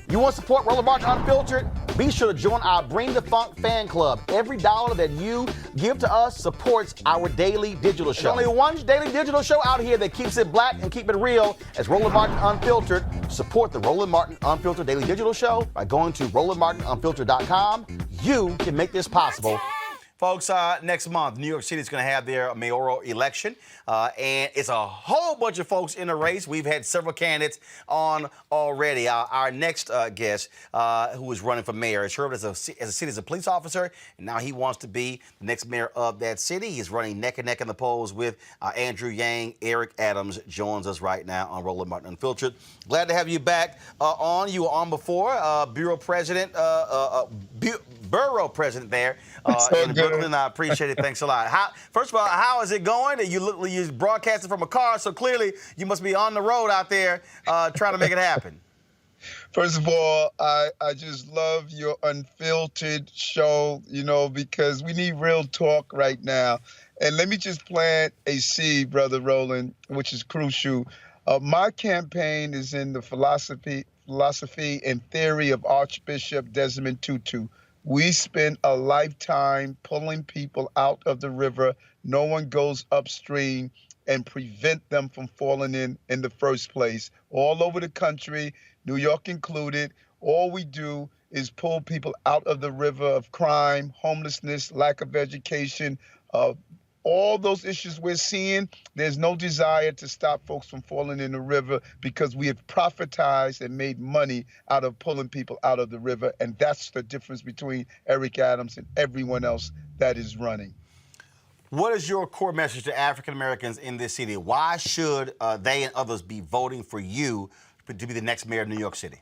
You want to support Roland Martin Unfiltered? Be sure to join our Bring the Funk fan club. Every dollar that you give to us supports our daily digital show. There's only one daily digital show out here that keeps it black and keep it real. As Roland Martin Unfiltered. Support the Roland Martin Unfiltered daily digital show by going to RolandMartinUnfiltered.com. You can make this possible. Folks, next month, New York City is going to have their mayoral election, and it's a whole bunch of folks in the race. We've had several candidates on already. Our next guest, who is running for mayor, has served as a city as a police officer, and now he wants to be the next mayor of that city. He's running neck and neck in the polls with Andrew Yang. Eric Adams joins us right now on Roland Martin Unfiltered. Glad to have you back on. You were on before, borough president there in Brooklyn. I appreciate it. Thanks a lot. First of all, how is it going? You're broadcasting from a car, so clearly you must be on the road out there trying to make it happen. First of all, I just love your unfiltered show, because we need real talk right now. And let me just plant a seed, Brother Roland, which is crucial. My campaign is in the philosophy and theory of Archbishop Desmond Tutu. We spend a lifetime pulling people out of the river. No one goes upstream and prevent them from falling in the first place. All over the country, New York included, all we do is pull people out of the river of crime, homelessness, lack of education, all those issues we're seeing. There's no desire to stop folks from falling in the river because we have profitized and made money out of pulling people out of the river. And that's the difference between Eric Adams and everyone else that is running. What is your core message to African Americans in this city? Why should they and others be voting for you to be the next mayor of New York City?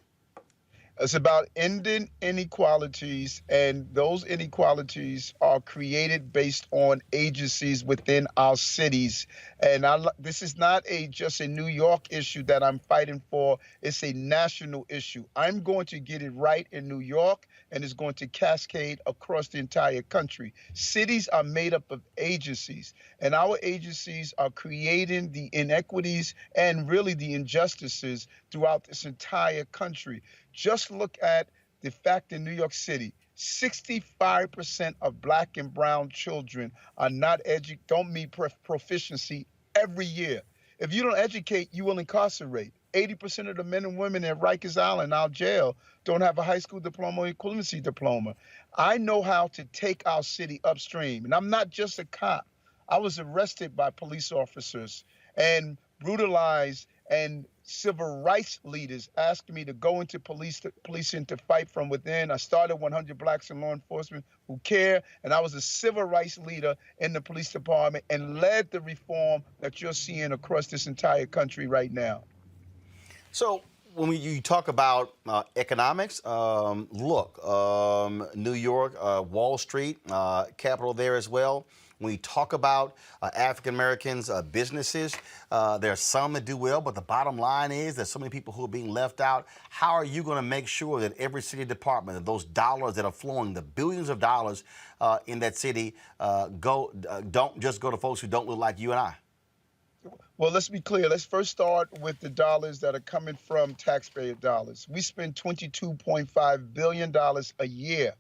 It's about ending inequalities, and those inequalities are created based on agencies within our cities. And this is not just a New York issue that I'm fighting for. It's a national issue. I'm going to get it right in New York, and it's going to cascade across the entire country. Cities are made up of agencies, and our agencies are creating the inequities and really the injustices throughout this entire country. Just look at the fact in New York City, 65% of black and brown children are don't meet proficiency every year. If you don't educate, you will incarcerate. 80% of the men and women at Rikers Island, our jail, don't have a high school diploma or equivalency diploma. I know how to take our city upstream, and I'm not just a cop. I was arrested by police officers and brutalized, and civil rights leaders asked me to go into policing to fight from within. I started 100 Blacks in Law Enforcement Who Care, and I was a civil rights leader in the police department and led the reform that you're seeing across this entire country right now. So when you talk about economics, look, New York, Wall Street, capital there as well. When we talk about African Americans, businesses, there are some that do well, but the bottom line is there's so many people who are being left out. How are you going to make sure that every city department, that those dollars that are flowing, the billions of dollars in that city, don't just go to folks who don't look like you and I? Well, let's be clear. Let's first start with the dollars that are coming from taxpayer dollars. We spend $22.5 billion a year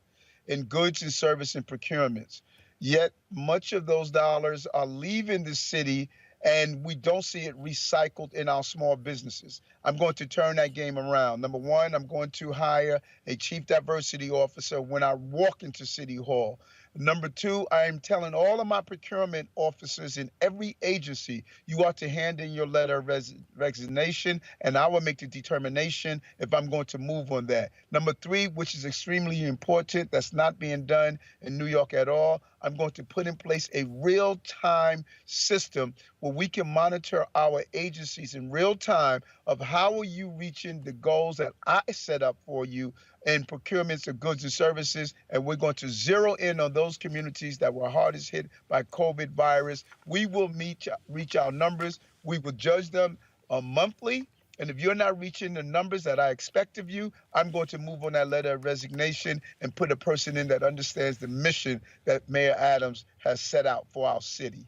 in goods and service and procurements. Yet much of those dollars are leaving the city, and we don't see it recycled in our small businesses. I'm going to turn that game around. Number one, I'm going to hire a chief diversity officer when I walk into City Hall. Number two, I'm telling all of my procurement officers in every agency, you ought to hand in your letter of resignation, and I will make the determination if I'm going to move on that. Number three, which is extremely important, that's not being done in New York at all, I'm going to put in place a real-time system where we can monitor our agencies in real time of how are you reaching the goals that I set up for you in procurements of goods and services, and we're going to zero in on those communities that were hardest hit by COVID virus. We will reach our numbers. We will judge them monthly. And if you're not reaching the numbers that I expect of you, I'm going to move on that letter of resignation and put a person in that understands the mission that Mayor Adams has set out for our city.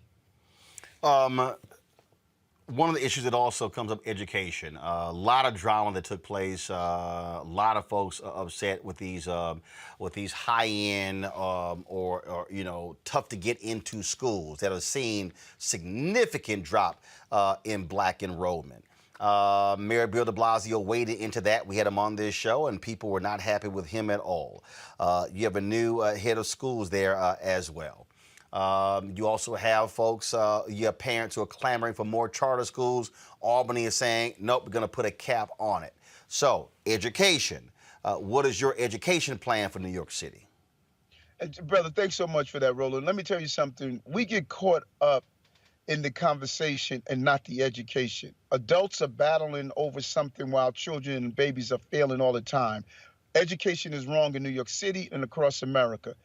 One of the issues that also comes up, education. A lot of drama that took place. A lot of folks are upset with these high-end or tough to get into schools that have seen significant drop in black enrollment. Mayor Bill de Blasio waded into that. We had him on this show, and people were not happy with him at all. You have a new head of schools there as well. You also have folks, you have parents who are clamoring for more charter schools. Albany is saying, nope, we're going to put a cap on it. So, education. What is your education plan for New York City? Brother, thanks so much for that, Roland. Let me tell you something. We get caught up in the conversation and not the education. Adults are battling over something while children and babies are failing all the time. Education is wrong in New York City and across America.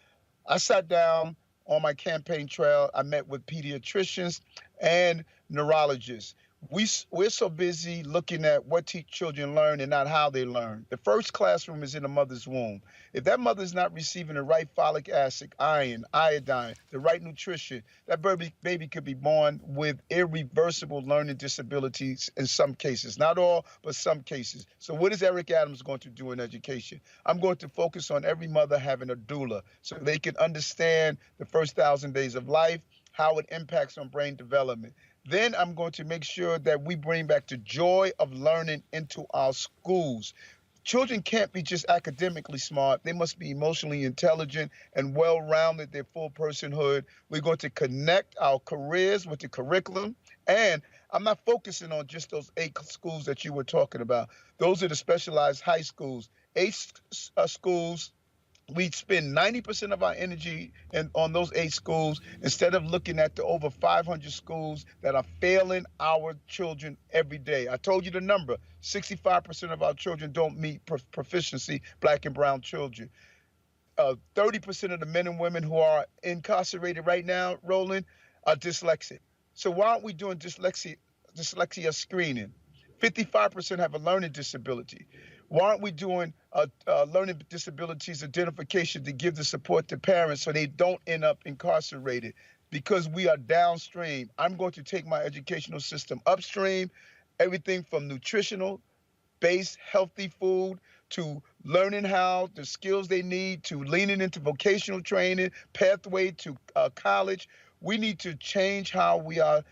I sat down on my campaign trail. I met with pediatricians and neurologists. We're so busy looking at what children learn and not how they learn. The first classroom is in the mother's womb. If that mother's not receiving the right folic acid, iron, iodine, the right nutrition, that baby could be born with irreversible learning disabilities in some cases. Not all, but some cases. So what is Eric Adams going to do in education? I'm going to focus on every mother having a doula so they can understand the first 1,000 days of life, how it impacts on brain development. Then I'm going to make sure that we bring back the joy of learning into our schools. Children can't be just academically smart. They must be emotionally intelligent and well-rounded, their full personhood. We're going to connect our careers with the curriculum. And I'm not focusing on just those 8 schools that you were talking about. Those are the specialized high schools. 8 schools. We spend 90% of our energy on those 8 schools instead of looking at the over 500 schools that are failing our children every day. I told you the number, 65% of our children don't meet proficiency, black and brown children. 30% of the men and women who are incarcerated right now, Roland, are dyslexic. So why aren't we doing dyslexia screening? 55% have a learning disability. Why aren't we doing learning disabilities identification to give the support to parents so they don't end up incarcerated? Because we are downstream. I'm going to take my educational system upstream, everything from nutritional-based healthy food to learning how the skills they need to leaning into vocational training, pathway to college. We need to change how we are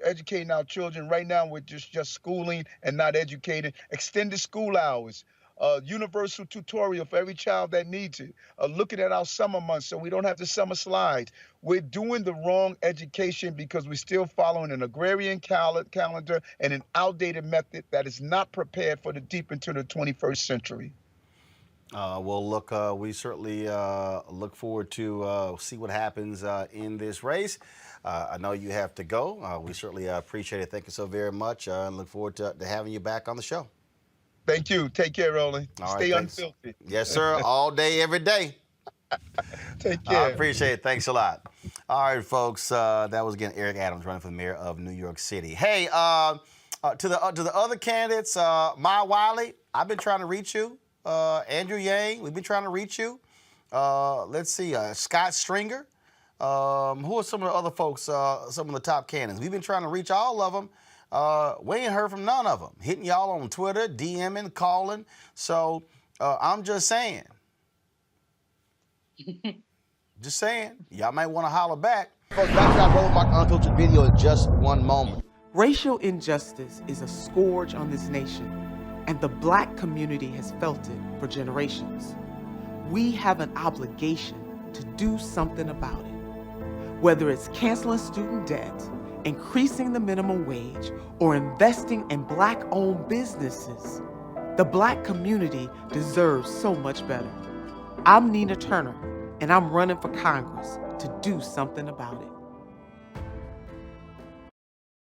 educating our children. Right now, we're just schooling and not educating. Extended school hours, universal tutorial for every child that needs it. Looking at our summer months so we don't have the summer slides. We're doing the wrong education because we're still following an agrarian calendar and an outdated method that is not prepared for the deep into the 21st century. Well, look, we certainly look forward to see what happens in this race. I know you have to go. We certainly appreciate it. Thank you so very much. And look forward to having you back on the show. Thank you. Take care, Roland. Stay unfiltered. Yes, sir. All day, every day. Take care. I appreciate it. Thanks a lot. All right, folks. That was, again, Eric Adams running for the mayor of New York City. Hey, to the other candidates, Maya Wiley, I've been trying to reach you. Andrew Yang, we've been trying to reach you. Let's see, Scott Stringer. Who are some of the other folks, some of the top candidates? We've been trying to reach all of them. We ain't heard from none of them. Hitting y'all on Twitter, DMing, calling. So I'm just saying. Just saying. Y'all might want to holler back. Folks, back to that Roland Martin Unfiltered video in just one moment. Racial injustice is a scourge on this nation, and the Black community has felt it for generations. We have an obligation to do something about it. Whether it's canceling student debt, increasing the minimum wage, or investing in Black-owned businesses, the Black community deserves so much better. I'm Nina Turner, and I'm running for Congress to do something about it.